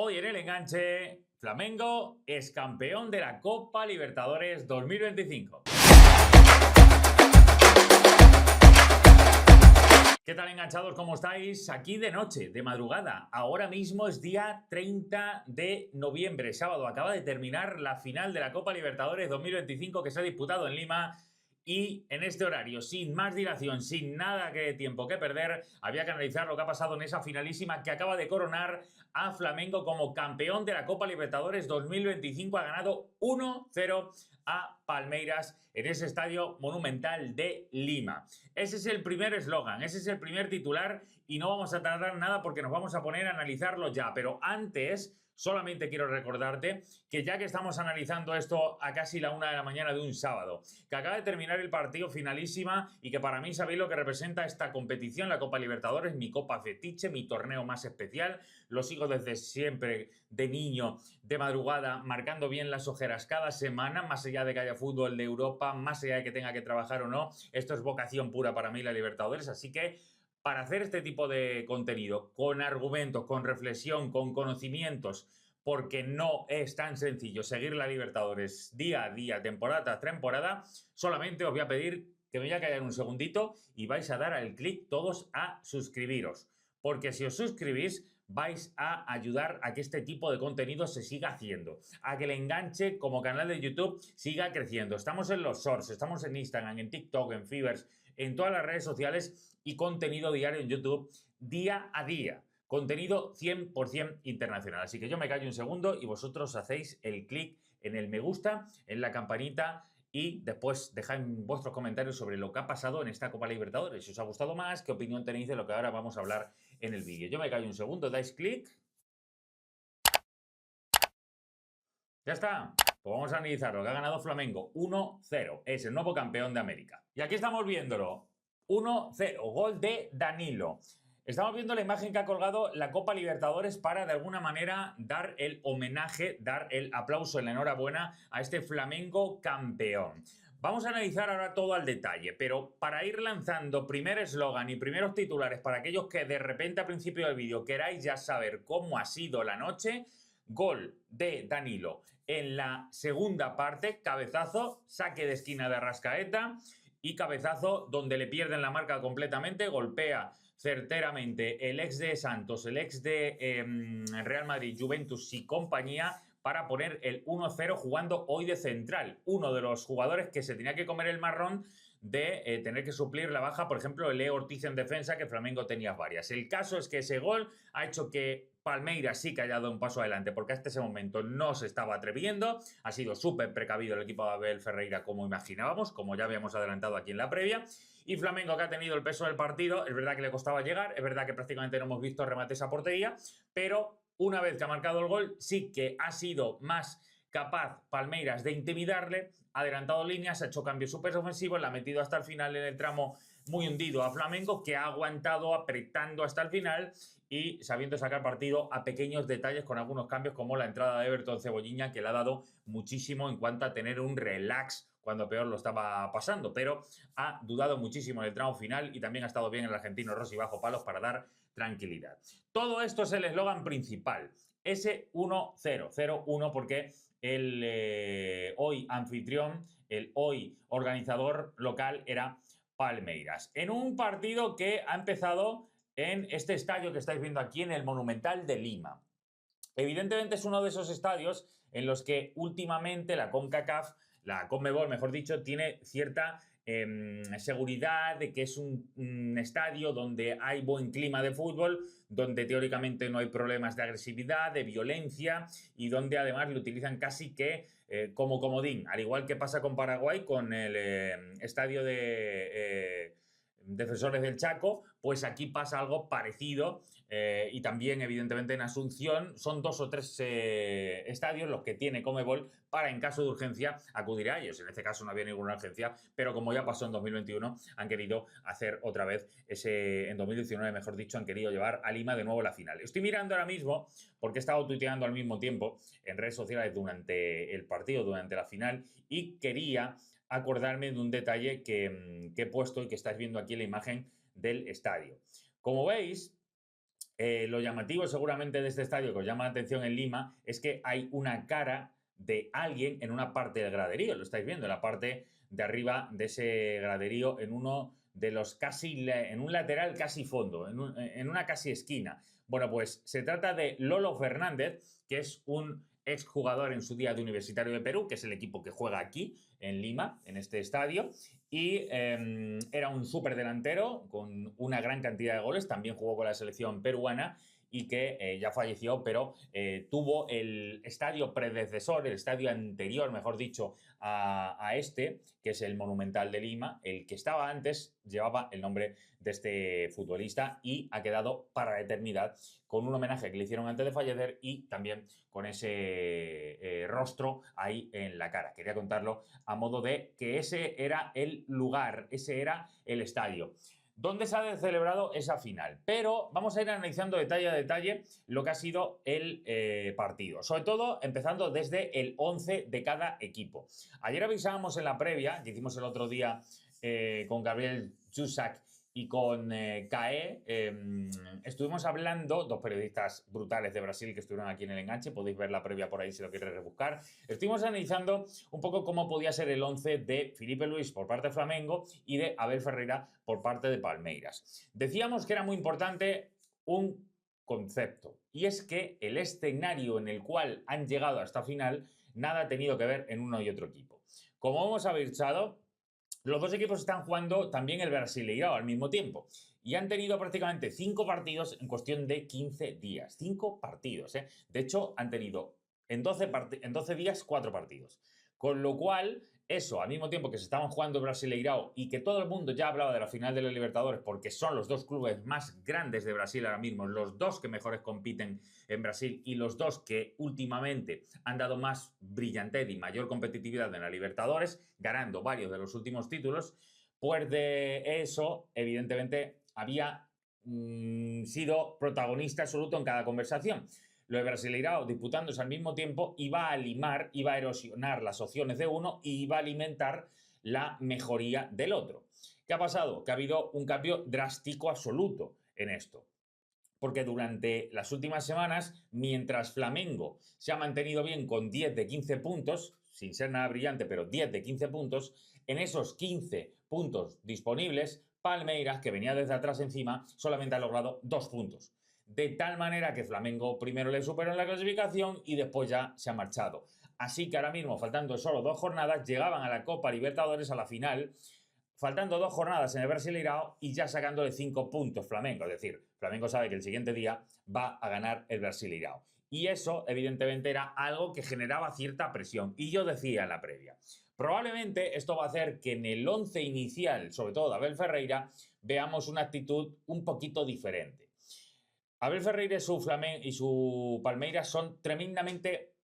Hoy en el enganche, Flamengo es campeón de la Copa Libertadores 2025. ¿Qué tal, enganchados? ¿Cómo estáis? Aquí de noche, de madrugada. Ahora mismo es día 30 de noviembre, sábado. Acaba de terminar la final de la Copa Libertadores 2025 que se ha disputado en Lima. Y en este horario, sin más dilación, sin nada de tiempo que perder, había que analizar lo que ha pasado en esa finalísima que acaba de coronar a Flamengo como campeón de la Copa Libertadores 2025. Ha ganado 1-0 a Palmeiras en ese estadio monumental de Lima. Ese es el primer eslogan, ese es el primer titular y no vamos a tardar nada porque nos vamos a poner a analizarlo ya. Pero antes, solamente quiero recordarte que ya que estamos analizando esto a casi la 1 de la mañana de un sábado, que acaba de terminar el partido finalísima y que para mí sabéis lo que representa esta competición, la Copa Libertadores, mi copa fetiche, mi torneo más especial. Lo sigo desde siempre, de niño, de madrugada, marcando bien las ojeras cada semana, más allá de que haya fútbol de Europa, más allá de que tenga que trabajar o no. Esto es vocación pura para mí, la Libertadores, así que para hacer este tipo de contenido, con argumentos, con reflexión, con conocimientos, porque no es tan sencillo seguir la Libertadores día a día, temporada tras temporada, solamente os voy a pedir que me voy a callar un segundito y vais a dar al clic todos a suscribiros, porque si os suscribís vais a ayudar a que este tipo de contenido se siga haciendo, a que el enganche como canal de YouTube siga creciendo. Estamos en los Shorts, estamos en Instagram, en TikTok, en Fivers, en todas las redes sociales y contenido diario en YouTube día a día. Contenido 100% internacional. Así que yo me callo un segundo y vosotros hacéis el clic en el me gusta, en la campanita y después dejad vuestros comentarios sobre lo que ha pasado en esta Copa Libertadores. Si os ha gustado más, qué opinión tenéis de lo que ahora vamos a hablar en el vídeo. Yo me callo un segundo, dais clic. Ya está. Pues vamos a analizar lo que ha ganado Flamengo. 1-0. Es el nuevo campeón de América. Y aquí estamos viéndolo. 1-0. Gol de Danilo. Estamos viendo la imagen que ha colgado la Copa Libertadores para, de alguna manera, dar el homenaje, dar el aplauso, la enhorabuena a este Flamengo campeón. Vamos a analizar ahora todo al detalle, pero para ir lanzando primer eslogan y primeros titulares para aquellos que de repente al principio del vídeo queráis ya saber cómo ha sido la noche, gol de Danilo en la segunda parte, cabezazo, saque de esquina de Arrascaeta y cabezazo donde le pierden la marca completamente, golpea certeramente el ex de Santos, el ex de Real Madrid, Juventus y compañía para poner el 1-0 jugando hoy de central. Uno de los jugadores que se tenía que comer el marrón de tener que suplir la baja, por ejemplo, de Leo Ortiz en defensa, que Flamengo tenía varias. El caso es que ese gol ha hecho que Palmeiras sí que haya dado un paso adelante, porque hasta ese momento no se estaba atreviendo. Ha sido súper precavido el equipo de Abel Ferreira, como imaginábamos, como ya habíamos adelantado aquí en la previa. Y Flamengo, que ha tenido el peso del partido, es verdad que le costaba llegar, es verdad que prácticamente no hemos visto remates a portería, pero una vez que ha marcado el gol, sí que ha sido más capaz Palmeiras de intimidarle, ha adelantado líneas, ha hecho cambios súper ofensivos, la ha metido hasta el final en el tramo muy hundido a Flamengo, que ha aguantado apretando hasta el final y sabiendo sacar partido a pequeños detalles con algunos cambios como la entrada de Everton Cebolinha, que le ha dado muchísimo en cuanto a tener un relax cuando peor lo estaba pasando, pero ha dudado muchísimo en el tramo final y también ha estado bien el argentino Rossi bajo palos para dar tranquilidad. Todo esto es el eslogan principal, ese 1-0, 0-1, porque el hoy anfitrión, el hoy organizador local era Palmeiras. En un partido que ha empezado en este estadio que estáis viendo aquí en el Monumental de Lima. Evidentemente es uno de esos estadios en los que últimamente la CONCACAF, la CONMEBOL, mejor dicho, tiene cierta seguridad de que es un estadio donde hay buen clima de fútbol, donde teóricamente no hay problemas de agresividad, de violencia y donde además lo utilizan casi que como comodín, al igual que pasa con Paraguay, con el estadio de Defensores del Chaco, pues aquí pasa algo parecido y también evidentemente en Asunción son 2 o 3 estadios los que tiene Conmebol para en caso de urgencia acudir a ellos. En este caso no había ninguna urgencia, pero como ya pasó en 2021 han querido hacer otra vez en 2019 mejor dicho, han querido llevar a Lima de nuevo la final. Estoy mirando ahora mismo porque he estado tuiteando al mismo tiempo en redes sociales durante el partido, durante la final y quería acordarme de un detalle que he puesto y que estáis viendo aquí en la imagen del estadio. Como veis, Lo llamativo seguramente de este estadio que os llama la atención en Lima es que hay una cara de alguien en una parte del graderío, lo estáis viendo, en la parte de arriba de ese graderío, en uno de los en un lateral casi fondo, en una casi esquina. Bueno, pues se trata de Lolo Fernández, que es un exjugador en su día de Universitario de Perú, que es el equipo que juega aquí, en Lima, en este estadio, y era un súper delantero con una gran cantidad de goles, también jugó con la selección peruana y que ya falleció, pero tuvo el estadio predecesor, el estadio anterior, mejor dicho, a este, que es el Monumental de Lima. El que estaba antes llevaba el nombre de este futbolista y ha quedado para la eternidad con un homenaje que le hicieron antes de fallecer y también con ese rostro ahí en la cara. Quería contarlo a modo de que ese era el lugar, ese era el estadio donde se ha celebrado esa final. Pero vamos a ir analizando detalle a detalle lo que ha sido el partido. Sobre todo empezando desde el 11 de cada equipo. Ayer avisábamos en la previa, que hicimos el otro día con Gabriel Chusak y con CAE, estuvimos hablando, dos periodistas brutales de Brasil que estuvieron aquí en el enganche, podéis ver la previa por ahí si lo queréis rebuscar. Estuvimos analizando un poco cómo podía ser el 11 de Filipe Luís por parte de Flamengo y de Abel Ferreira por parte de Palmeiras. Decíamos que era muy importante un concepto, y es que el escenario en el cual han llegado a esta final nada ha tenido que ver en uno y otro equipo. Como hemos avisado, los dos equipos están jugando también el Brasileirao al mismo tiempo y han tenido prácticamente 5 partidos en cuestión de 15 días. 5 partidos, ¿eh? De hecho, han tenido en 12 días 4 partidos. Con lo cual, eso, al mismo tiempo que se estaban jugando el Brasileirao y que todo el mundo ya hablaba de la final de la Libertadores porque son los dos clubes más grandes de Brasil ahora mismo, los dos que mejores compiten en Brasil y los dos que últimamente han dado más brillantez y mayor competitividad en la Libertadores, ganando varios de los últimos títulos, pues de eso, evidentemente, había sido protagonista absoluto en cada conversación. Lo de Brasileirao disputándose al mismo tiempo iba a limar, iba a erosionar las opciones de uno y iba a alimentar la mejoría del otro. ¿Qué ha pasado? Que ha habido un cambio drástico absoluto en esto. Porque durante las últimas semanas, mientras Flamengo se ha mantenido bien con 10 de 15 puntos, sin ser nada brillante, pero 10 de 15 puntos, en esos 15 puntos disponibles, Palmeiras, que venía desde atrás encima, solamente ha logrado 2 puntos. De tal manera que Flamengo primero le superó en la clasificación y después ya se ha marchado. Así que ahora mismo, faltando solo 2 jornadas, llegaban a la Copa Libertadores, a la final, faltando 2 jornadas en el Brasileirao y ya sacándole 5 puntos Flamengo. Es decir, Flamengo sabe que el siguiente día va a ganar el Brasileirao. Y eso, evidentemente, era algo que generaba cierta presión. Y yo decía en la previa, probablemente esto va a hacer que en el 11 inicial, sobre todo de Abel Ferreira, veamos una actitud un poquito diferente. Abel Ferreira y su Palmeiras son tremendamente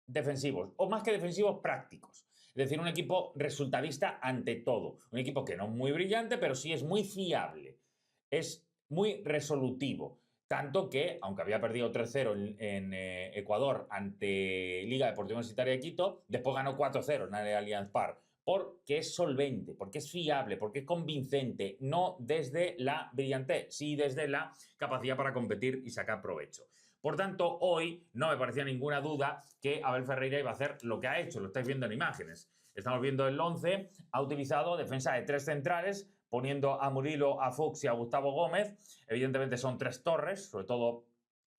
defensivos, o más que defensivos, prácticos. Es decir, un equipo resultadista ante todo. Un equipo que no es muy brillante, pero sí es muy fiable. Es muy resolutivo. Tanto que, aunque había perdido 3-0 en Ecuador ante Liga Deportiva Universitaria de Quito, después ganó 4-0 en el Allianz Parque. Porque es solvente, porque es fiable, porque es convincente, no desde la brillantez, sí desde la capacidad para competir y sacar provecho. Por tanto, hoy no me parecía ninguna duda que Abel Ferreira iba a hacer lo que ha hecho, lo estáis viendo en imágenes. Estamos viendo el 11, ha utilizado defensa de 3 centrales, poniendo a Murilo, a Fuchs y a Gustavo Gómez. Evidentemente son 3 torres, sobre todo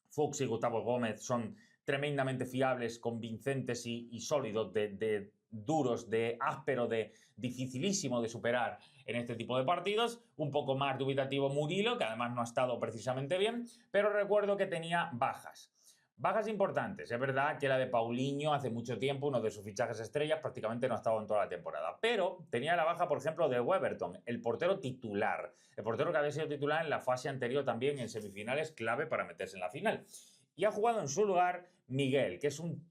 Fuchs y Gustavo Gómez son tremendamente fiables, convincentes y sólidos, de duros, de áspero, de dificilísimo de superar en este tipo de partidos. Un poco más dubitativo Murilo, que además no ha estado precisamente bien, pero recuerdo que tenía bajas. Bajas importantes. Es verdad que la de Paulinho hace mucho tiempo, uno de sus fichajes estrellas, prácticamente no ha estado en toda la temporada. Pero tenía la baja, por ejemplo, de Weberton, el portero titular. El portero que había sido titular en la fase anterior también en semifinales, clave para meterse en la final. Y ha jugado en su lugar Miguel, que es un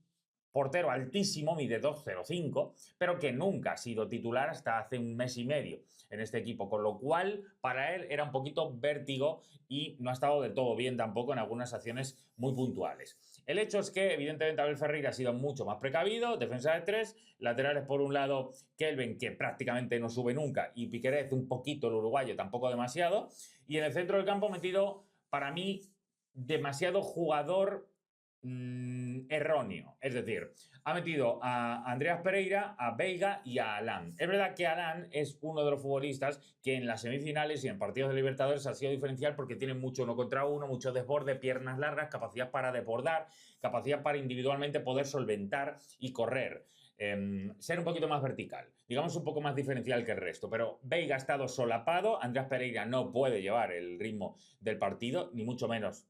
portero altísimo, mide 2,05, pero que nunca ha sido titular hasta hace un mes y medio en este equipo, con lo cual para él era un poquito vértigo y no ha estado del todo bien tampoco en algunas acciones muy puntuales. El hecho es que, evidentemente, Abel Ferreira ha sido mucho más precavido, defensa de 3, laterales por un lado, Kelvin, que prácticamente no sube nunca, y Piquerez un poquito, el uruguayo, tampoco demasiado, y en el centro del campo metido, para mí, demasiado jugador erróneo. Es decir, ha metido a Andreas Pereira, a Veiga y a Alan. Es verdad que Alan es uno de los futbolistas que en las semifinales y en partidos de Libertadores ha sido diferencial porque tiene mucho uno contra uno, mucho desborde, piernas largas, capacidad para desbordar, capacidad para individualmente poder solventar y correr. Ser un poquito más vertical, digamos un poco más diferencial que el resto, pero Veiga ha estado solapado, Andreas Pereira no puede llevar el ritmo del partido, ni mucho menos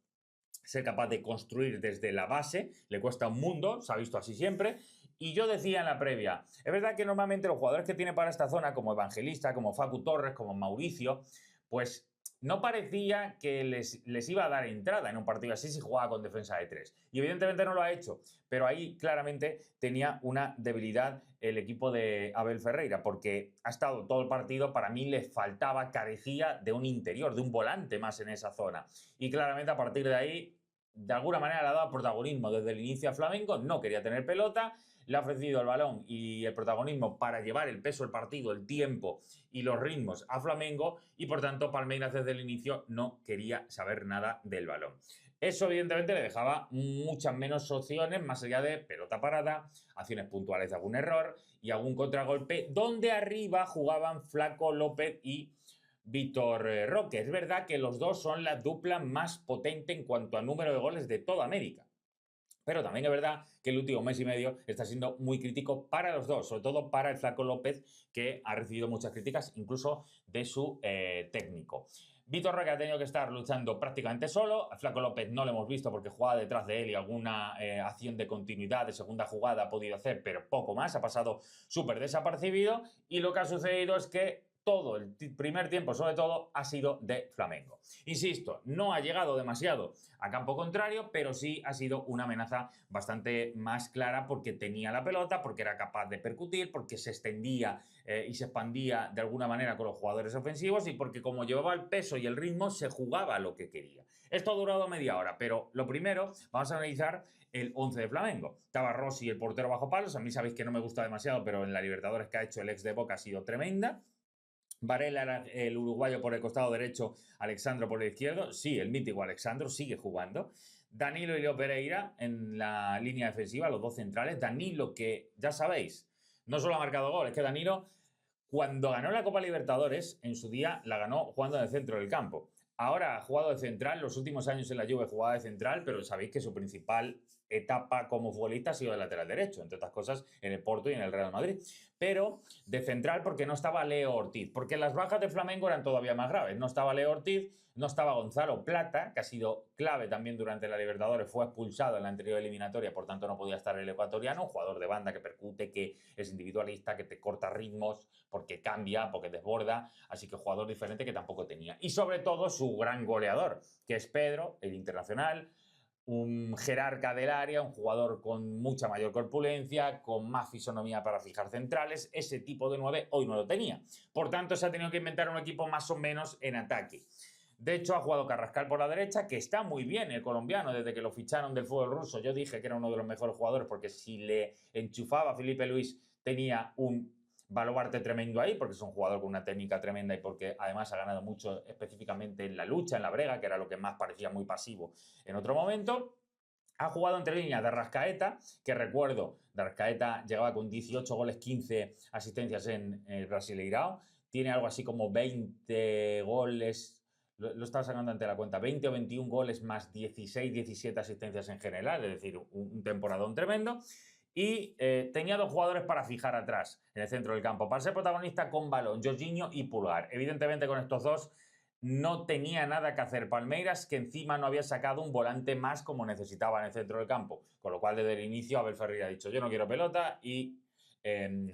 ser capaz de construir desde la base, le cuesta un mundo, se ha visto así siempre. Y yo decía en la previa, es verdad que normalmente los jugadores que tiene para esta zona, como Evangelista, como Facu Torres, como Mauricio, pues no parecía que les iba a dar entrada en un partido así si jugaba con defensa de 3. Y evidentemente no lo ha hecho, pero ahí claramente tenía una debilidad el equipo de Abel Ferreira, porque ha estado todo el partido, para mí le faltaba, carecía de un interior, de un volante más en esa zona. Y claramente a partir de ahí, de alguna manera le ha dado protagonismo desde el inicio a Flamengo, no quería tener pelota, le ha ofrecido el balón y el protagonismo para llevar el peso del partido, el tiempo y los ritmos a Flamengo, y por tanto Palmeiras desde el inicio no quería saber nada del balón. Eso evidentemente le dejaba muchas menos opciones más allá de pelota parada, acciones puntuales de algún error y algún contragolpe, donde arriba jugaban Flaco López y Víctor Roque. Es verdad que los dos son la dupla más potente en cuanto a número de goles de toda América. Pero también es verdad que el último mes y medio está siendo muy crítico para los dos, sobre todo para el Flaco López, que ha recibido muchas críticas, incluso de su técnico. Víctor Roque ha tenido que estar luchando prácticamente solo. A Flaco López no lo hemos visto porque jugaba detrás de él y alguna acción de continuidad de segunda jugada ha podido hacer, pero poco más. Ha pasado súper desapercibido. Y lo que ha sucedido es que todo el primer tiempo, sobre todo, ha sido de Flamengo. Insisto, no ha llegado demasiado a campo contrario, pero sí ha sido una amenaza bastante más clara porque tenía la pelota, porque era capaz de percutir, porque se extendía y se expandía de alguna manera con los jugadores ofensivos y porque como llevaba el peso y el ritmo se jugaba lo que quería. Esto ha durado media hora, pero lo primero, vamos a analizar el 11 de Flamengo. Estaba Rossi, el portero bajo palos. A mí sabéis que no me gusta demasiado, pero en la Libertadores que ha hecho el ex de Boca ha sido tremenda. Varela era el uruguayo por el costado derecho, Alexandro por el izquierdo. Sí, el mítico Alexandro sigue jugando. Danilo y Leo Pereira en la línea defensiva, los dos centrales. Danilo, que ya sabéis, no solo ha marcado gol, es que Danilo, cuando ganó la Copa Libertadores, en su día la ganó jugando en el centro del campo. Ahora ha jugado de central, los últimos años en la Juve jugaba de central, pero sabéis que su principal etapa como futbolista ha sido de lateral derecho, entre otras cosas en el Porto y en el Real Madrid. Pero de central porque no estaba Leo Ortiz, porque las bajas de Flamengo eran todavía más graves. No estaba Leo Ortiz, no estaba Gonzalo Plata, que ha sido clave también durante la Libertadores, fue expulsado en la anterior eliminatoria, por tanto no podía estar el ecuatoriano, un jugador de banda que percute, que es individualista, que te corta ritmos, porque cambia, porque desborda, así que jugador diferente que tampoco tenía. Y sobre todo su gran goleador, que es Pedro, el internacional, un jerarca del área, un jugador con mucha mayor corpulencia, con más fisonomía para fijar centrales. Ese tipo de 9 hoy no lo tenía. Por tanto, se ha tenido que inventar un equipo más o menos en ataque. De hecho, ha jugado Carrascal por la derecha, que está muy bien el colombiano desde que lo ficharon del fútbol ruso. Yo dije que era uno de los mejores jugadores porque si le enchufaba a Felipe Luis tenía un baluarte tremendo ahí, porque es un jugador con una técnica tremenda y porque además ha ganado mucho específicamente en la lucha, en la brega, que era lo que más parecía muy pasivo en otro momento. Ha jugado entre líneas de Arrascaeta, que recuerdo, de Arrascaeta llegaba con 18 goles, 15 asistencias en el Brasileirao. Tiene algo así como 20 goles, lo estaba sacando ante la cuenta, 20 o 21 goles más 16, 17 asistencias en general, es decir, un temporadón tremendo. Y tenía dos jugadores para fijar atrás, en el centro del campo, para ser protagonista con balón, Jorginho y Pulgar. Evidentemente con estos dos no tenía nada que hacer Palmeiras, que encima no había sacado un volante más como necesitaba en el centro del campo. Con lo cual, desde el inicio, Abel Ferreira ha dicho, yo no quiero pelota y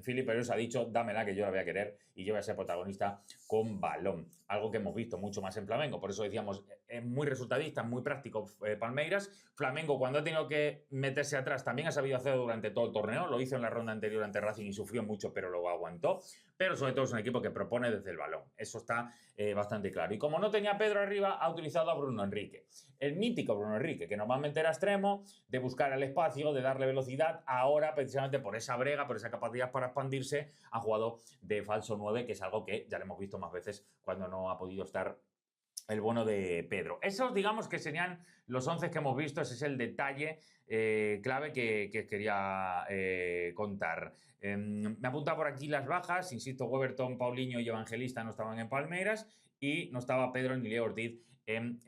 Felipe Luis ha dicho, dámela que yo la voy a querer y yo voy a ser protagonista con balón. Algo que hemos visto mucho más en Flamengo. Por eso decíamos, es muy resultadista, muy práctico Palmeiras. Flamengo, cuando ha tenido que meterse atrás, también ha sabido hacerlo durante todo el torneo. Lo hizo en la ronda anterior ante Racing y sufrió mucho, pero luego aguantó. Pero sobre todo es un equipo que propone desde el balón. Eso está bastante claro. Y como no tenía Pedro arriba, ha utilizado a Bruno Enrique. El mítico Bruno Enrique, que normalmente era extremo, de buscar el espacio, de darle velocidad. Ahora, precisamente por esa brega, por esa capacidad para expandirse, ha jugado de falso 9, que es algo que ya le hemos visto más veces cuando no ha podido estar el bono de Pedro. Esos, digamos, que serían los 11 que hemos visto. Ese es el detalle clave que quería contar. Me apunta por aquí las bajas. Insisto, Weberton, Paulinho y Evangelista no estaban en Palmeiras y no estaba Pedro ni Leo Ortiz en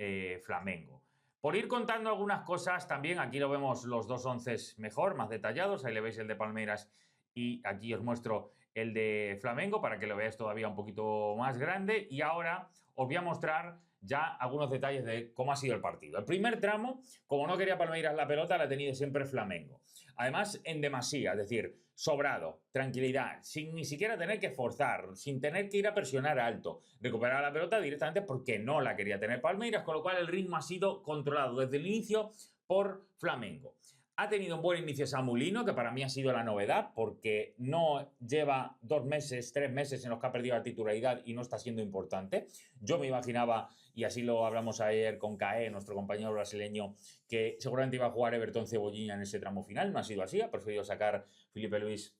Flamengo. Por ir contando algunas cosas, también aquí lo vemos los dos 11 mejor, más detallados. Ahí le veis el de Palmeiras y aquí os muestro el de Flamengo para que lo veáis todavía un poquito más grande. Y ahora os voy a mostrar ya algunos detalles de cómo ha sido el partido. El primer tramo, como no quería Palmeiras la pelota, la ha tenido siempre Flamengo. Además, en demasía, es decir, sobrado, tranquilidad, sin ni siquiera tener que forzar, sin tener que ir a presionar alto, recuperar la pelota directamente porque no la quería tener Palmeiras, con lo cual el ritmo ha sido controlado desde el inicio por Flamengo. Ha tenido un buen inicio Samulino, que para mí ha sido la novedad, porque no lleva 2 meses, 3 meses en los que ha perdido la titularidad y no está siendo importante. Yo me imaginaba, y así lo hablamos ayer con Cae, nuestro compañero brasileño, que seguramente iba a jugar Everton Cebolinha en ese tramo final. No ha sido así, ha preferido sacar Felipe Luis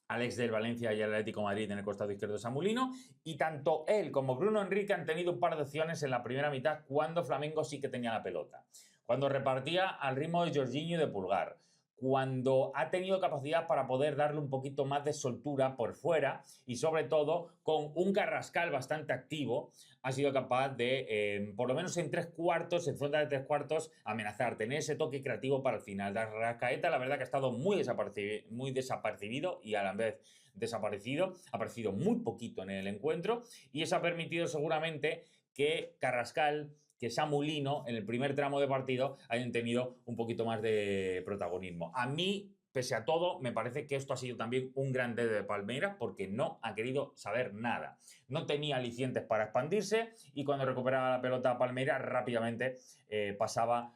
al ex del Valencia y al Atlético de Madrid en el costado izquierdo de Samulino, y tanto él como Bruno Enrique han tenido un par de opciones en la primera mitad cuando Flamengo sí que tenía la pelota. Cuando repartía al ritmo de Jorginho y de Pulgar, cuando ha tenido capacidad para poder darle un poquito más de soltura por fuera y sobre todo con un Carrascal bastante activo, ha sido capaz de, por lo menos en 3/4, en zona de 3/4, amenazar, tener ese toque creativo para el final. Rascaeta, la verdad que ha estado muy desapercibido y a la vez desaparecido, ha aparecido muy poquito en el encuentro y eso ha permitido seguramente que Carrascal, que Samulino en el primer tramo de partido hayan tenido un poquito más de protagonismo. A mí, pese a todo, me parece que esto ha sido también un gran dedo de Palmeiras porque no ha querido saber nada. No tenía alicientes para expandirse y cuando recuperaba la pelota Palmeiras rápidamente pasaba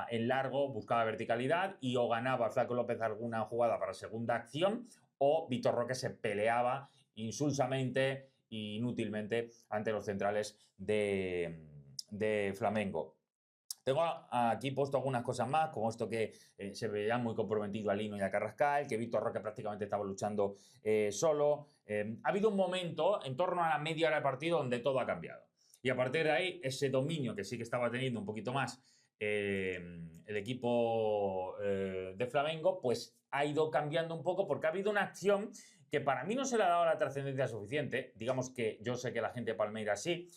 en largo, buscaba verticalidad y o ganaba Flaco López alguna jugada para segunda acción o Vitor Roque se peleaba insulsamente e inútilmente ante los centrales de Flamengo. Tengo aquí puesto algunas cosas más, como esto que se veía muy comprometido a Lino y a Carrascal, que Víctor Roque prácticamente estaba luchando solo. Ha habido un momento, en torno a la media hora del partido, donde todo ha cambiado. Y a partir de ahí, ese dominio que sí que estaba teniendo un poquito más el equipo de Flamengo, pues ha ido cambiando un poco porque ha habido una acción que para mí no se le ha dado la trascendencia suficiente. Digamos que yo sé que la gente de Palmeiras sí,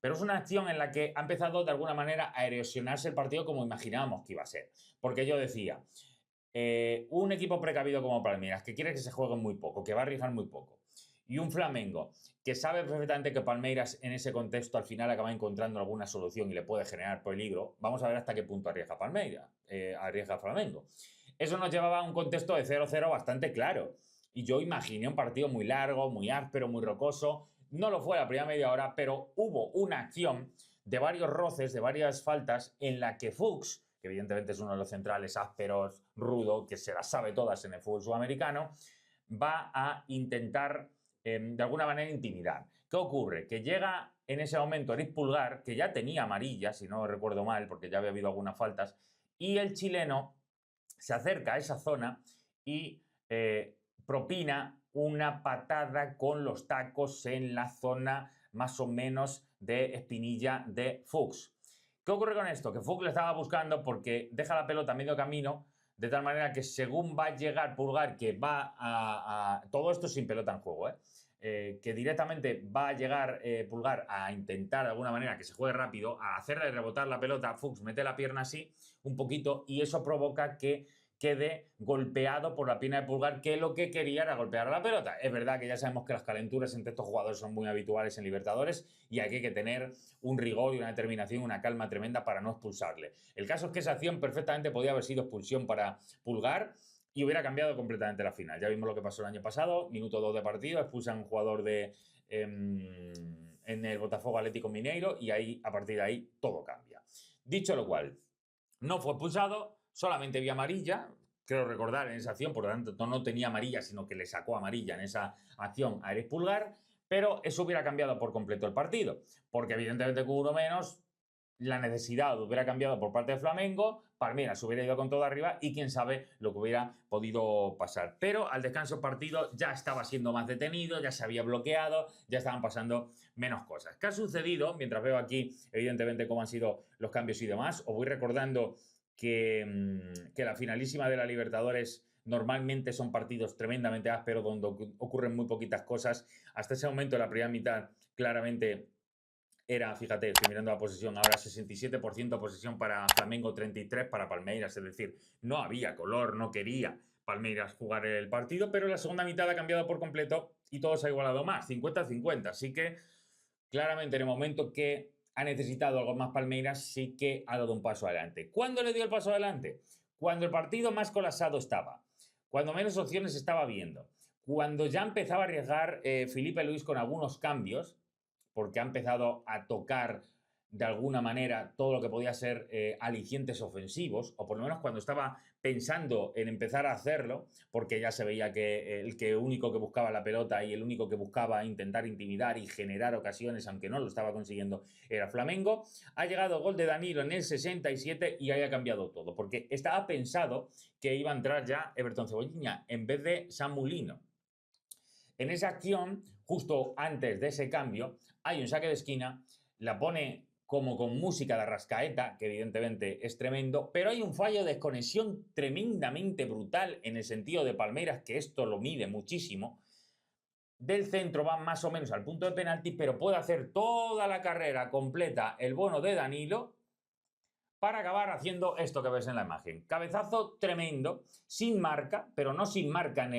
pero es una acción en la que ha empezado de alguna manera a erosionarse el partido como imaginábamos que iba a ser. Porque yo decía, un equipo precavido como Palmeiras, que quiere que se juegue muy poco, que va a arriesgar muy poco, y un Flamengo que sabe perfectamente que Palmeiras en ese contexto al final acaba encontrando alguna solución y le puede generar peligro, vamos a ver hasta qué punto arriesga Palmeiras, arriesga Flamengo. Eso nos llevaba a un contexto de 0-0 bastante claro. Y yo imaginé un partido muy largo, muy áspero, muy rocoso. No lo fue la primera media hora, pero hubo una acción de varios roces, de varias faltas, en la que Fuchs, que evidentemente es uno de los centrales ásperos, rudo, que se las sabe todas en el fútbol sudamericano, va a intentar de alguna manera intimidar. ¿Qué ocurre? Que llega en ese momento Eric Pulgar, que ya tenía amarilla, si no recuerdo mal, porque ya había habido algunas faltas, y el chileno se acerca a esa zona y propina una patada con los tacos en la zona más o menos de espinilla de Fuchs. ¿Qué ocurre con esto? Que Fuchs le estaba buscando porque deja la pelota a medio camino, de tal manera que según va a llegar Pulgar, que va a todo esto sin pelota en juego, que directamente va a llegar Pulgar a intentar de alguna manera que se juegue rápido, a hacerle rebotar la pelota, Fuchs mete la pierna así un poquito y eso provoca que quede golpeado por la pierna de Pulgar, que lo que quería era golpear a la pelota. Es verdad que ya sabemos que las calenturas entre estos jugadores son muy habituales en Libertadores y aquí hay que tener un rigor y una determinación, una calma tremenda para no expulsarle. El caso es que esa acción perfectamente podía haber sido expulsión para Pulgar y hubiera cambiado completamente la final. Ya vimos lo que pasó el año pasado, minuto 2 de partido, expulsan a un jugador en el Botafogo Atlético Mineiro y ahí, a partir de ahí todo cambia. Dicho lo cual, no fue expulsado, solamente vio amarilla, creo recordar en esa acción, por lo tanto no tenía amarilla, sino que le sacó amarilla en esa acción a Eric Pulgar, pero eso hubiera cambiado por completo el partido, porque evidentemente con uno menos la necesidad hubiera cambiado por parte de Flamengo, Palmeiras hubiera ido con todo arriba y quién sabe lo que hubiera podido pasar. Pero al descanso el partido ya estaba siendo más detenido, ya se había bloqueado, ya estaban pasando menos cosas. ¿Qué ha sucedido? Mientras veo aquí, evidentemente, cómo han sido los cambios y demás, os voy recordando que la finalísima de la Libertadores normalmente son partidos tremendamente ásperos donde ocurren muy poquitas cosas. Hasta ese momento, la primera mitad, claramente era, fíjate, estoy mirando la posesión, ahora 67% posesión para Flamengo, 33% para Palmeiras, es decir, no había color, no quería Palmeiras jugar el partido, pero la segunda mitad ha cambiado por completo y todo se ha igualado más, 50-50, así que claramente en el momento que ha necesitado algo más Palmeiras, sí que ha dado un paso adelante. ¿Cuándo le dio el paso adelante? Cuando el partido más colapsado estaba, cuando menos opciones estaba viendo, cuando ya empezaba a arriesgar Felipe Luis con algunos cambios, porque ha empezado a tocar de alguna manera todo lo que podía ser alicientes ofensivos, o por lo menos cuando estaba pensando en empezar a hacerlo, porque ya se veía que el único que buscaba la pelota y el único que buscaba intentar intimidar y generar ocasiones, aunque no lo estaba consiguiendo, era Flamengo. Ha llegado el gol de Danilo en el 67 y ahí ha cambiado todo, porque estaba pensado que iba a entrar ya Everton Cebolinha en vez de Samu Lino. En esa acción, justo antes de ese cambio, hay un saque de esquina, la pone como con música de Arrascaeta, que evidentemente es tremendo, pero hay un fallo de desconexión tremendamente brutal en el sentido de Palmeiras, que esto lo mide muchísimo. Del centro va más o menos al punto de penalti, pero puede hacer toda la carrera completa el bono de Danilo para acabar haciendo esto que ves en la imagen. Cabezazo tremendo, sin marca, pero no sin marca en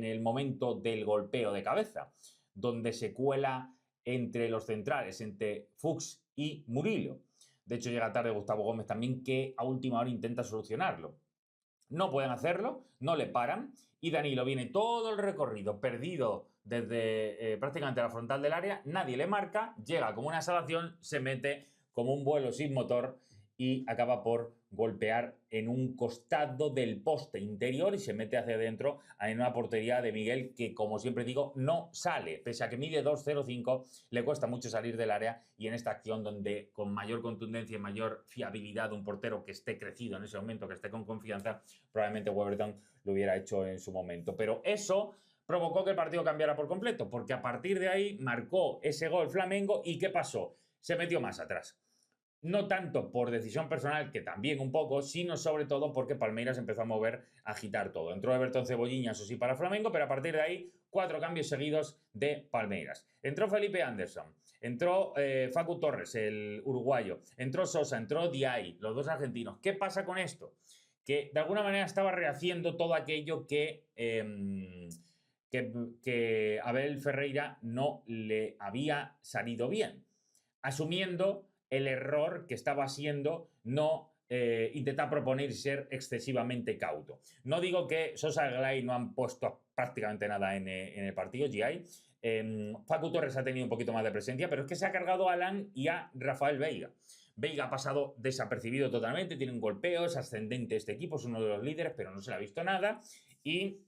el momento del golpeo de cabeza, donde se cuela entre los centrales, entre Fuchs y Murillo. De hecho, llega tarde Gustavo Gómez también, que a última hora intenta solucionarlo. No pueden hacerlo, no le paran, y Danilo viene todo el recorrido perdido desde prácticamente la frontal del área, nadie le marca, llega como una salvación, se mete como un vuelo sin motor y acaba por golpear en un costado del poste interior y se mete hacia adentro en una portería de Miguel que, como siempre digo, no sale. Pese a que mide 2,05, le cuesta mucho salir del área y en esta acción donde con mayor contundencia y mayor fiabilidad de un portero que esté crecido en ese momento, que esté con confianza, probablemente Weberton lo hubiera hecho en su momento. Pero eso provocó que el partido cambiara por completo, porque a partir de ahí marcó ese gol Flamengo y ¿qué pasó? Se metió más atrás. No tanto por decisión personal, que también un poco, sino sobre todo porque Palmeiras empezó a mover, a agitar todo. Entró Everton Cebolinha, eso sí, para Flamengo, pero a partir de ahí, 4 cambios seguidos de Palmeiras. Entró Felipe Anderson, entró Facu Torres, el uruguayo, entró Sosa, entró Diay, los dos argentinos. ¿Qué pasa con esto? Que de alguna manera estaba rehaciendo todo aquello que Abel Ferreira no le había salido bien, asumiendo el error que estaba haciendo no intentar proponer ser excesivamente cauto. No digo que Sosa y Glay no han puesto prácticamente nada en el partido, GI. Facu Torres ha tenido un poquito más de presencia, pero es que se ha cargado a Alan y a Rafael Veiga. Veiga ha pasado desapercibido totalmente, tiene un golpeo, es ascendente este equipo, es uno de los líderes, pero no se le ha visto nada. Y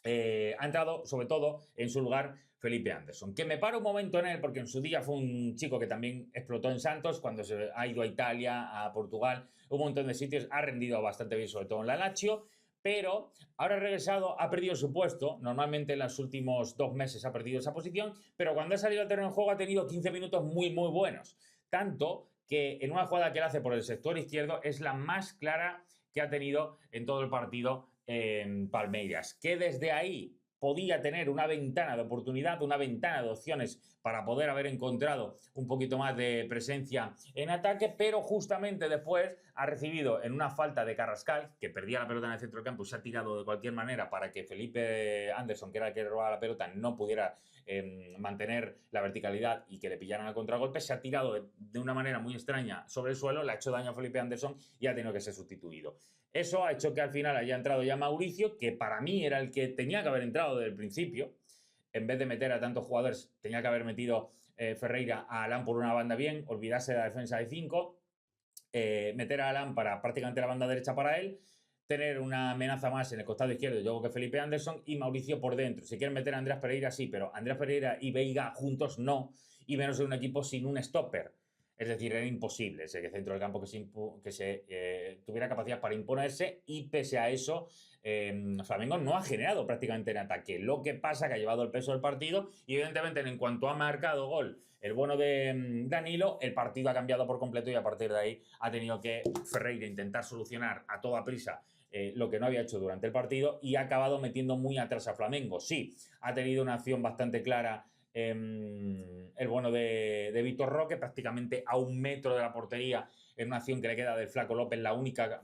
ha entrado, sobre todo, en su lugar Felipe Anderson, que me paro un momento en él porque en su día fue un chico que también explotó en Santos, cuando se ha ido a Italia, a Portugal, un montón de sitios, ha rendido bastante bien, sobre todo en la Lazio, pero ahora ha regresado, ha perdido su puesto, normalmente en los últimos 2 meses ha perdido esa posición, pero cuando ha salido al terreno de juego ha tenido 15 minutos muy, muy buenos, tanto que en una jugada que él hace por el sector izquierdo es la más clara que ha tenido en todo el partido en Palmeiras, que desde ahí podía tener una ventana de oportunidad, una ventana de opciones para poder haber encontrado un poquito más de presencia en ataque, pero justamente después ha recibido en una falta de Carrascal, que perdía la pelota en el centro del campo, se ha tirado de cualquier manera para que Felipe Anderson, que era el que robaba la pelota, no pudiera mantener la verticalidad y que le pillaran al contragolpe, se ha tirado de una manera muy extraña sobre el suelo, le ha hecho daño a Felipe Anderson y ha tenido que ser sustituido. Eso ha hecho que al final haya entrado ya Mauricio, que para mí era el que tenía que haber entrado desde el principio. En vez de meter a tantos jugadores, tenía que haber metido Ferreira a Alan por una banda bien, olvidarse de la defensa de 5, meter a Alan para prácticamente la banda derecha para él, tener una amenaza más en el costado izquierdo, yo creo que Felipe Anderson, y Mauricio por dentro. Si quieren meter a Andrés Pereira, sí, pero Andrés Pereira y Veiga juntos no, y menos en un equipo sin un stopper. Es decir, era imposible ese centro del campo que tuviera capacidad para imponerse y pese a eso, Flamengo no ha generado prácticamente en ataque. Lo que pasa que ha llevado el peso del partido y evidentemente en cuanto ha marcado gol el bueno de Danilo, el partido ha cambiado por completo y a partir de ahí ha tenido que Ferreira intentar solucionar a toda prisa lo que no había hecho durante el partido y ha acabado metiendo muy atrás a Flamengo. Sí, ha tenido una acción bastante clara el bueno de Vitor Roque, prácticamente a 1 metro de la portería, en una acción que le queda del Flaco López, la única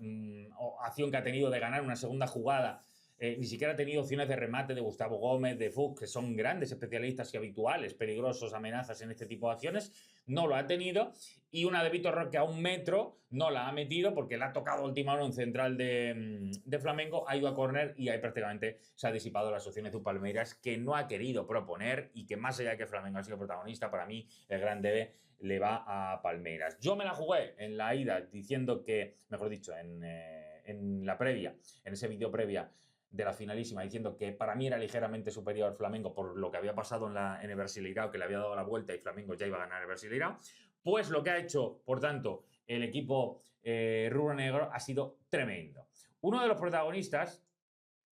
acción que ha tenido de ganar una segunda jugada. Ni siquiera ha tenido opciones de remate de Gustavo Gómez, de Fuchs, que son grandes especialistas y habituales, peligrosos, amenazas en este tipo de acciones. No lo ha tenido. Y una de Vitor Roque a 1 metro no la ha metido porque le ha tocado última hora un central de Flamengo, ha ido a córner y ahí prácticamente se ha disipado las opciones de un Palmeiras que no ha querido proponer y que más allá de que Flamengo ha sido protagonista, para mí el gran debe le va a Palmeiras. Yo me la jugué en la ida diciendo que, mejor dicho, en la previa, en ese vídeo previa de la finalísima, diciendo que para mí era ligeramente superior Flamengo por lo que había pasado en el Brasileirao, que le había dado la vuelta y Flamengo ya iba a ganar el Brasileirao. Pues lo que ha hecho, por tanto, el equipo rubro-negro ha sido tremendo. Uno de los protagonistas,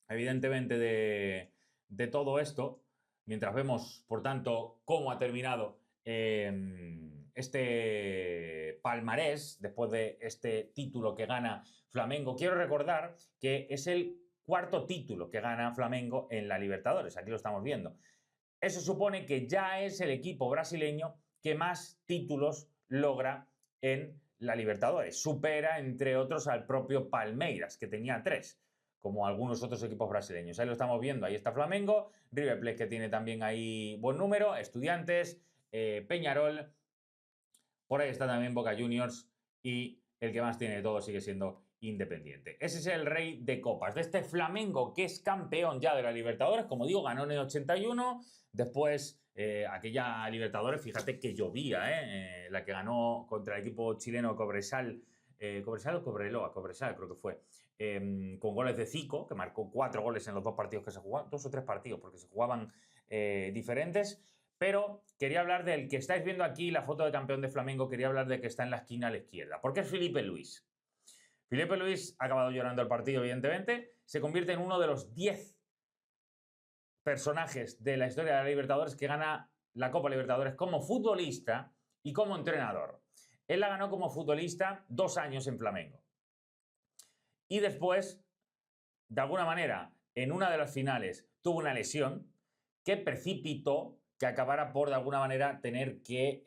evidentemente, de todo esto, mientras vemos, por tanto, cómo ha terminado este palmarés después de este título que gana Flamengo, quiero recordar que es el 4º título que gana Flamengo en la Libertadores. Aquí lo estamos viendo. Eso supone que ya es el equipo brasileño que más títulos logra en la Libertadores. Supera, entre otros, al propio Palmeiras, que tenía 3, como algunos otros equipos brasileños. Ahí lo estamos viendo. Ahí está Flamengo, River Plate, que tiene también ahí buen número, Estudiantes, Peñarol, por ahí está también Boca Juniors y el que más tiene de todo sigue siendo Independiente. Ese es el rey de copas, de este Flamengo que es campeón ya de la Libertadores. Como digo, ganó en el 81, después aquella Libertadores, fíjate que llovía, la que ganó contra el equipo chileno Cobresal, Cobresal o Cobreloa, Cobresal creo que fue, con goles de Zico, que marcó 4 goles en los 2 partidos que se jugaban, 2 o 3 partidos, porque se jugaban diferentes. Pero quería hablar del que estáis viendo aquí, la foto de campeón de Flamengo, quería hablar de que está en la esquina a la izquierda. ¿Por qué es Filipe Luis? Filipe Luis ha acabado llorando el partido, evidentemente. Se convierte en uno de los 10 personajes de la historia de la Libertadores que gana la Copa Libertadores como futbolista y como entrenador. Él la ganó como futbolista 2 años en Flamengo. Y después, de alguna manera, en una de las finales tuvo una lesión que precipitó que acabara por, de alguna manera, tener que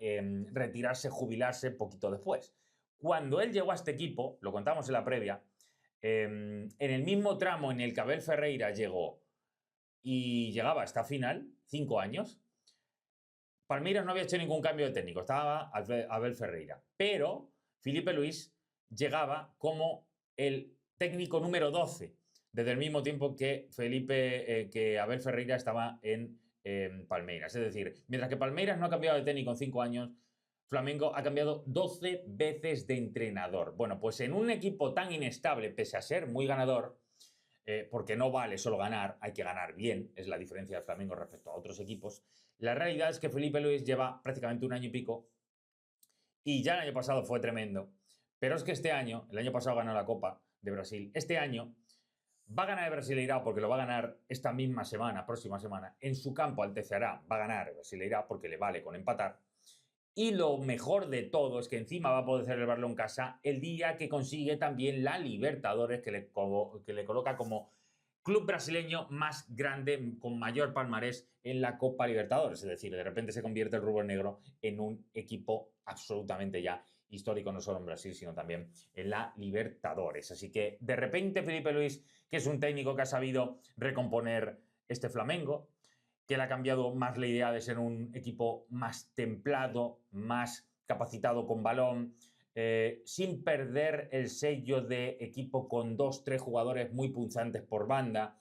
retirarse, jubilarse poquito después. Cuando él llegó a este equipo, lo contamos en la previa, en el mismo tramo en el que Abel Ferreira llegó y llegaba a esta final, 5 años, Palmeiras no había hecho ningún cambio de técnico, estaba Abel Ferreira. Pero Filipe Luis llegaba como el técnico número 12, desde el mismo tiempo que que Abel Ferreira estaba en Palmeiras. Es decir, mientras que Palmeiras no ha cambiado de técnico en 5 años, Flamengo ha cambiado 12 veces de entrenador. Bueno, pues en un equipo tan inestable, pese a ser muy ganador, porque no vale solo ganar, hay que ganar bien, es la diferencia de Flamengo respecto a otros equipos. La realidad es que Filipe Luis lleva prácticamente 1 año y pico y ya el año pasado fue tremendo, pero es que este año, el año pasado ganó la Copa de Brasil, este año va a ganar el Brasileirao porque lo va a ganar esta misma semana, próxima semana, en su campo al TCA, va a ganar el Brasileirao porque le vale con empatar. Y lo mejor de todo es que encima va a poder celebrarlo en casa el día que consigue también la Libertadores, que le coloca como club brasileño más grande, con mayor palmarés en la Copa Libertadores. Es decir, de repente se convierte el rubro negro en un equipo absolutamente ya histórico, no solo en Brasil, sino también en la Libertadores. Así que de repente Filipe Luis, que es un técnico que ha sabido recomponer este Flamengo, que le ha cambiado más la idea de ser un equipo más templado, más capacitado con balón, sin perder el sello de equipo con 2, 3 jugadores muy punzantes por banda.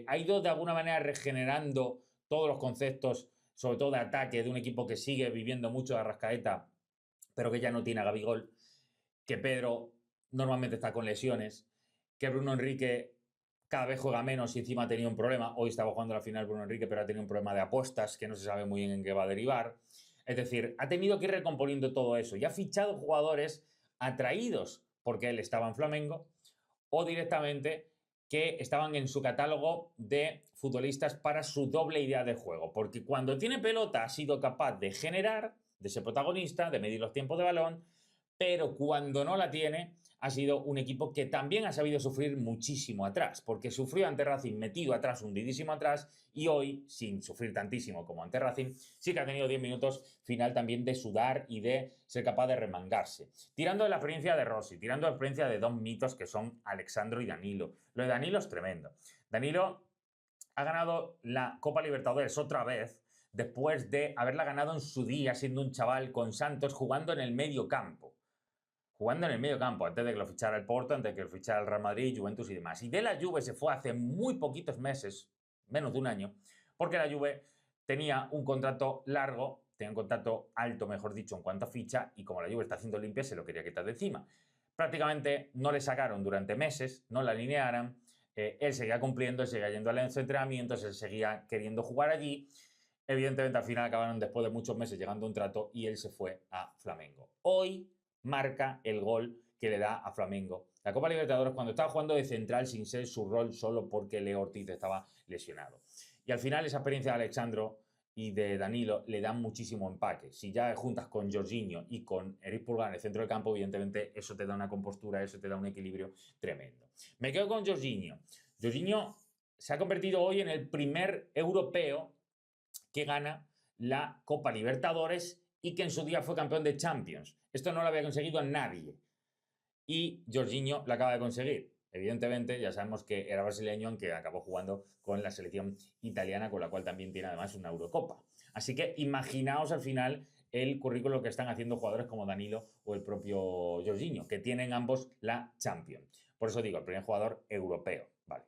Ha ido de alguna manera regenerando todos los conceptos, sobre todo de ataque, de un equipo que sigue viviendo mucho de Arrascaeta, pero que ya no tiene a Gabigol, que Pedro normalmente está con lesiones, que Bruno Enrique cada vez juega menos y encima ha tenido un problema. Hoy estaba jugando la final Bruno Enrique, pero ha tenido un problema de apuestas que no se sabe muy bien en qué va a derivar. Es decir, ha tenido que ir recomponiendo todo eso y ha fichado jugadores atraídos porque él estaba en Flamengo o directamente que estaban en su catálogo de futbolistas para su doble idea de juego. Porque cuando tiene pelota ha sido capaz de generar, de ser protagonista, de medir los tiempos de balón, pero cuando no la tiene ha sido un equipo que también ha sabido sufrir muchísimo atrás, porque sufrió ante Racing metido atrás, hundidísimo atrás, y hoy, sin sufrir tantísimo como ante Racing, sí que ha tenido 10 minutos final también de sudar y de ser capaz de remangarse. Tirando de la experiencia de Rossi, tirando de la experiencia de dos mitos que son Alexandro y Danilo. Lo de Danilo es tremendo. Danilo ha ganado la Copa Libertadores otra vez, después de haberla ganado en su día, siendo un chaval con Santos, jugando en el medio campo. Jugando en el medio campo, antes de que lo fichara el Porto, antes de que lo fichara el Real Madrid, Juventus y demás. Y de la Juve se fue hace muy poquitos meses, menos de un año, porque la Juve tenía un contrato largo, tenía un contrato alto, mejor dicho, en cuanto a ficha, y como la Juve está haciendo limpia, se lo quería quitar de encima. Prácticamente no le sacaron durante meses, no la alinearan, él seguía cumpliendo, él seguía yendo a los entrenamientos, él seguía queriendo jugar allí. Evidentemente, al final acabaron después de muchos meses llegando a un trato y él se fue a Flamengo. Hoy marca el gol que le da a Flamengo la Copa Libertadores cuando estaba jugando de central sin ser su rol solo porque Leo Ortiz estaba lesionado. Y al final esa experiencia de Alexandro y de Danilo le dan muchísimo empaque. Si ya juntas con Jorginho y con Eric Pulgar en el centro del campo, evidentemente eso te da una compostura, eso te da un equilibrio tremendo. Me quedo con Jorginho. Jorginho se ha convertido hoy en el primer europeo que gana la Copa Libertadores y que en su día fue campeón de Champions. Esto no lo había conseguido nadie. Y Jorginho lo acaba de conseguir. Evidentemente, ya sabemos que era brasileño, aunque acabó jugando con la selección italiana, con la cual también tiene además una Eurocopa. Así que imaginaos al final el currículo que están haciendo jugadores como Danilo o el propio Jorginho, que tienen ambos la Champions. Por eso digo, el primer jugador europeo. Vale.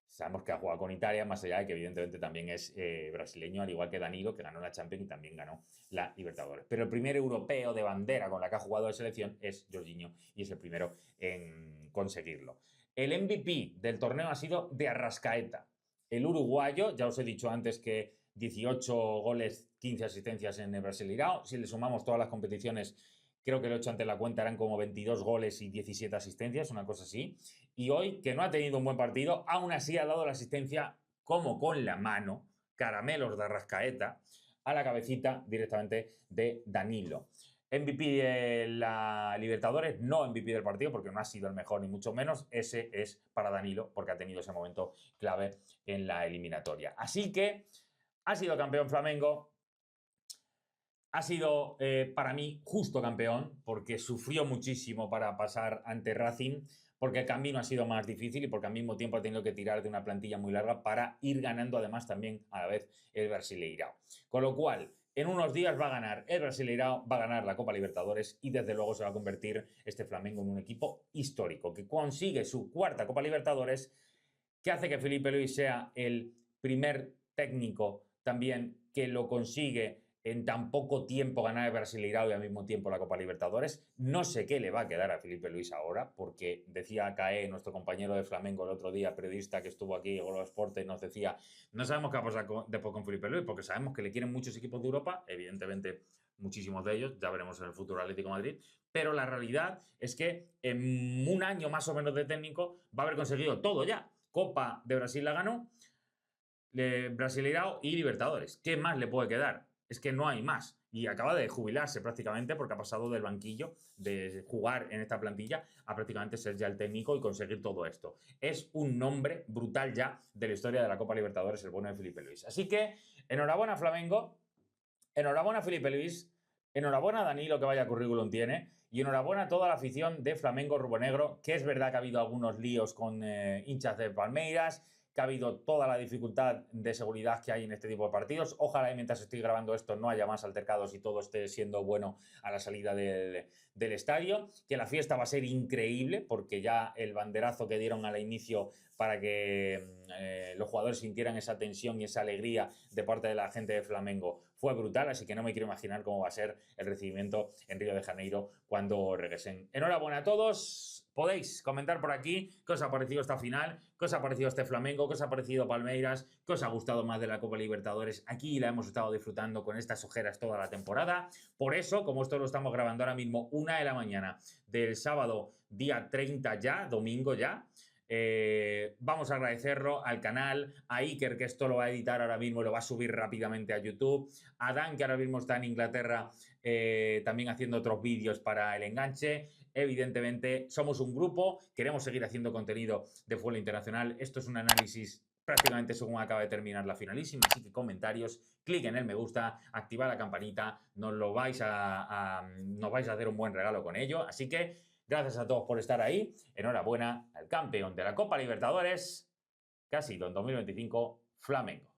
Sabemos que ha jugado con Italia, más allá de que evidentemente también es brasileño, al igual que Danilo, que ganó la Champions y también ganó la Libertadores. Pero el primer europeo de bandera con la que ha jugado de selección es Jorginho y es el primero en conseguirlo. El MVP del torneo ha sido de Arrascaeta, el uruguayo. Ya os he dicho antes que 18 goles, 15 asistencias en el Brasileirao. Si le sumamos todas las competiciones, creo que lo he hecho ante la cuenta, eran como 22 goles y 17 asistencias, una cosa así. Y hoy, que no ha tenido un buen partido, aún así ha dado la asistencia como con la mano, caramelos de Arrascaeta, a la cabecita directamente de Danilo. MVP de la Libertadores, no MVP del partido, porque no ha sido el mejor ni mucho menos. Ese es para Danilo, porque ha tenido ese momento clave en la eliminatoria. Así que ha sido campeón Flamengo. Ha sido para mí justo campeón, porque sufrió muchísimo para pasar ante Racing, porque el camino ha sido más difícil y porque al mismo tiempo ha tenido que tirar de una plantilla muy larga para ir ganando además también a la vez el Brasileirao. Con lo cual, en unos días va a ganar el Brasileirao, va a ganar la Copa Libertadores y desde luego se va a convertir este Flamengo en un equipo histórico que consigue su cuarta Copa Libertadores, que hace que Felipe Luis sea el primer técnico también que lo consigue en tan poco tiempo ganar el Brasileirao y al mismo tiempo la Copa Libertadores. No sé qué le va a quedar a Felipe Luis ahora, porque decía Caé, nuestro compañero de Flamengo el otro día, periodista que estuvo aquí en Globo Esporte, nos decía, no sabemos qué va a pasar después con Felipe Luis, porque sabemos que le quieren muchos equipos de Europa, evidentemente muchísimos de ellos, ya veremos en el futuro Atlético de Madrid, pero la realidad es que en un año más o menos de técnico va a haber conseguido todo ya. Copa de Brasil la ganó, Brasileirao y Libertadores. ¿Qué más le puede quedar? Es que no hay más. Y acaba de jubilarse prácticamente porque ha pasado del banquillo de jugar en esta plantilla a prácticamente ser ya el técnico y conseguir todo esto. Es un nombre brutal ya de la historia de la Copa Libertadores, el bueno de Felipe Luis. Así que enhorabuena Flamengo, enhorabuena Felipe Luis, enhorabuena Danilo, que vaya currículum tiene, y enhorabuena a toda la afición de Flamengo Rubonegro, que es verdad que ha habido algunos líos con hinchas de Palmeiras, que ha habido toda la dificultad de seguridad que hay en este tipo de partidos. Ojalá y mientras estoy grabando esto no haya más altercados y todo esté siendo bueno a la salida del estadio. Que la fiesta va a ser increíble porque ya el banderazo que dieron al inicio para que los jugadores sintieran esa tensión y esa alegría de parte de la gente de Flamengo fue brutal, así que no me quiero imaginar cómo va a ser el recibimiento en Río de Janeiro cuando regresen. Enhorabuena a todos. podéis comentar por aquí qué os ha parecido esta final, qué os ha parecido este Flamengo, qué os ha parecido Palmeiras, qué os ha gustado más de la Copa Libertadores. Aquí la hemos estado disfrutando con estas ojeras toda la temporada. Por eso, como esto lo estamos grabando ahora mismo 1 de la mañana del sábado, día 30 ya, domingo ya, vamos a agradecerlo al canal, a Iker, que esto lo va a editar ahora mismo y lo va a subir rápidamente a YouTube, a Dan, que ahora mismo está en Inglaterra también haciendo otros vídeos para el enganche. Evidentemente, somos un grupo, queremos seguir haciendo contenido de fútbol internacional. Esto es un análisis prácticamente según acaba de terminar la finalísima, así que comentarios, clic en el me gusta, activad la campanita, nos vais a hacer un buen regalo con ello, así que gracias a todos por estar ahí, enhorabuena al campeón de la Copa Libertadores, que ha sido en 2025 Flamengo.